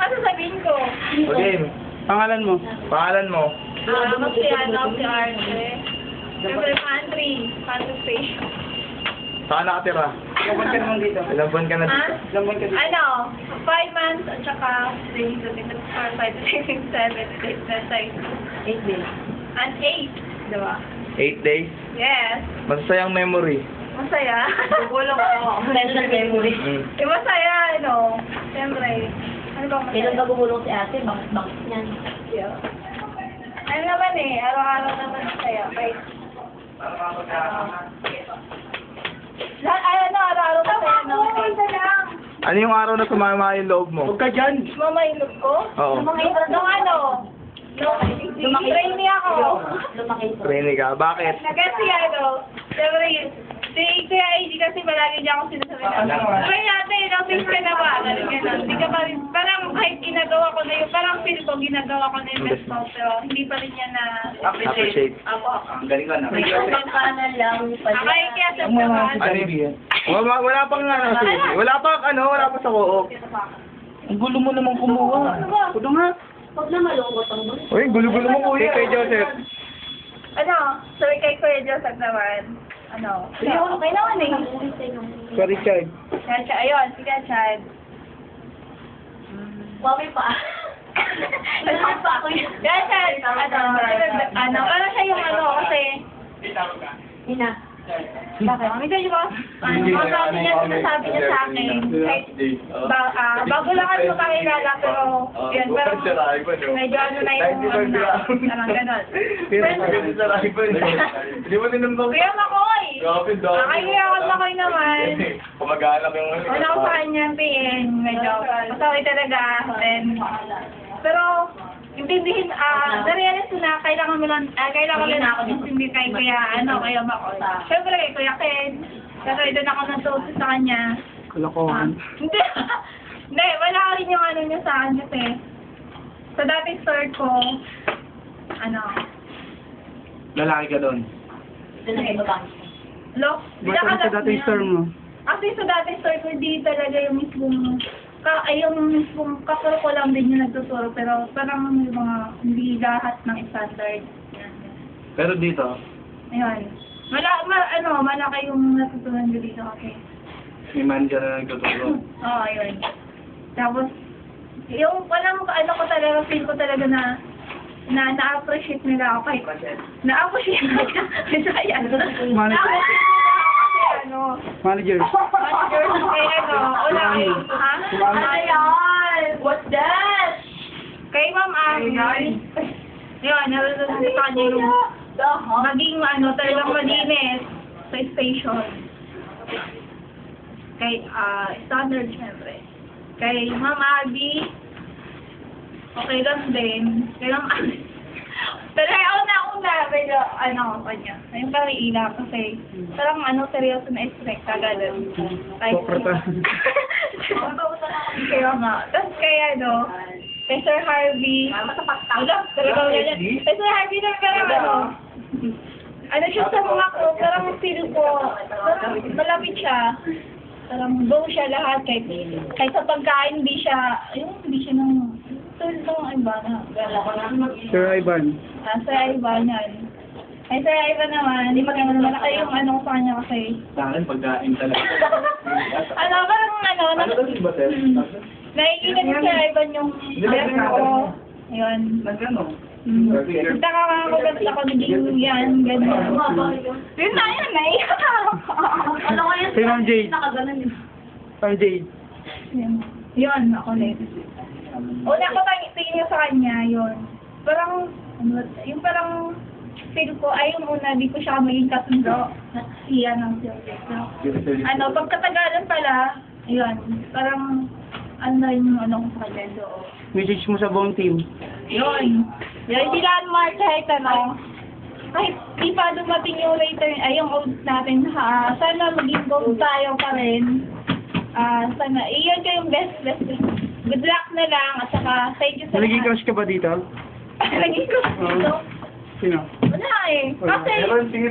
Ano sabihin ko? Okay. Pangalan mo? Pangalan mo? Magsiano, si Arce. Siyempre, pantry station. Saan nakatira? Ilang buwan ka naman dito? Ilang buwan ka na Ha? dito? Ilang buwan ka dito? Ano, 5 months at saka 3 to 4, 5 to 6, 7, 8 days. And 8, diba? 8 days? Yes. Masasayang memory. Masaya. Gulong ako. Mental memory. Masaya, ano. Siyempre. Ano ba masaya? Kailan ba gumulong si ate? Bakit yan? Yeah. Ano naman eh, araw-araw naman masaya. Kahit, lahat, ano, araw-araw masaya. No? Ano yung araw na sumama yung loob mo? Huwag ka dyan! Mama, ilog ko? Oo. Nung ano, nung trainee ako. Lumaki ito. Trainee ka. Bakit? Kasi ano, siyempre, si Kuya AG kasi palagi niya ako sinasabi na, "Uy, ate, notice ka na ba?" Ganun. Hindi ka pa rin, parang kahit ginagawa ko na yun, parang feel ko ginagawa ko na yung best ko, pero hindi pa rin niya na Appreciate. Apo. Ang galing ka na. Kanan lang. Okay, kaya sa Ang mga mga, kaibigan. Wala pang wala pa sa co-op. Ang gulo mo naman kumuha. Kudo nga. Huwag na malungkot ang gulo. Uy, gulo-gulo mo kuya. Kay Joseph. ano, sorry kay Kuya Joseph naman, ano, okay naman eh. Sa Richard. Kaya, ayun, sige, Chad. Wami pa. Nalakot pa ako yun. Kaya, Chad, ano, parang siya yung ano, kasi, Ina. bakit? Medyo ba? Sabi niya sa akin, kahit, bago lang kami makakilala, pero, yun, pero, medyo ano na yung, ano na, parang ganon. Hindi mo tinambang. Kuya Makoy! Grabe, dami. Kaya ako Makoy naman. Kumag-anak yung Wala ko sa kanya, PN, medyo, masaway talaga, then, pero, intindihin, na-realize ko na kailangan mo lang ako intindi kay Kuya, Kuya Makoy. Siyempre kay Kuya Ken, kasi doon ako natuto sa kanya. Kalokohan. Hindi, hindi, wala rin yung ano niya sa akin kasi, sa dating store ko, Lalaki ka doon. Doon na kayo babae. look, Bakit sa dating store mo? Actually, sa dating store ko, hindi talaga yung mismong, yung mismong kapal ko lang din yung nagtuturo, pero parang yung mga, hindi lahat ng standard. Yan. Pero dito, Ayun. Malaki yung natutunan ko dito kasi. may manager na nagtuturo. Oo, ayun. Tapos, yung walang ko talaga, feel ko talaga na na-appreciate nila ako kahit na-appreciate nila. Ayan. Manager. Na-appreciate nila ako kasi Manager. manager kay ha? Ano yan? What's that? Kay Ma'am Abby. Yun, narutunan ko sa kanya yung maging talagang malinis sa station. Kay standard syempre. Kay Ma'am Abby, okay lang din. Kay Ma'am Abby. Pero una, medyo, kanya. Yung parang ilang kasi, parang seryoso na expect agad. Sokrata. Kaya nga. Tapos kay kay Sir Harvey. Wala, talaga wala. Kay Sir Harvey na parang siya sa mga ko, parang feel ko, parang malapit siya. Parang go siya lahat. Kahit sa pagkain, hindi siya nang, Sir Ivan. Sir Ivan yan. Ay, Sir Ivan naman, hindi malaki yung sa kanya kasi. Sa akin, pagkain talaga. Parang Ano kasi ba, sir? nakikita ni Sir Ivan yung ko. Ayun. Nagano? Nagtaka ka ako, ba't ako naging yan, gano'n. Yun na, naiyak ako. Ano kaya? Si Ma'am Jade. Nakaganon yun. Ma'am Jade. Yun, ako ulit. Una ko tingin niya sa kanya, yun. Parang, yung parang feel ko, yung una, di ko siya maging kasundo. Siya ng Joseph. Pagkatagalan pala, yun, parang, yung ko sa kanya doon. Message mo sa buong team. Yun. Hindi lang mark kahit kahit di pa dumating yung later, yung old natin, sana maging gold tayo pa rin. Sana, iyon kayong best. Good luck na lang, at saka, thank you sa Naging crush ka ba dito? Naging crush dito? Sino? Wala eh. Kasi, Sige,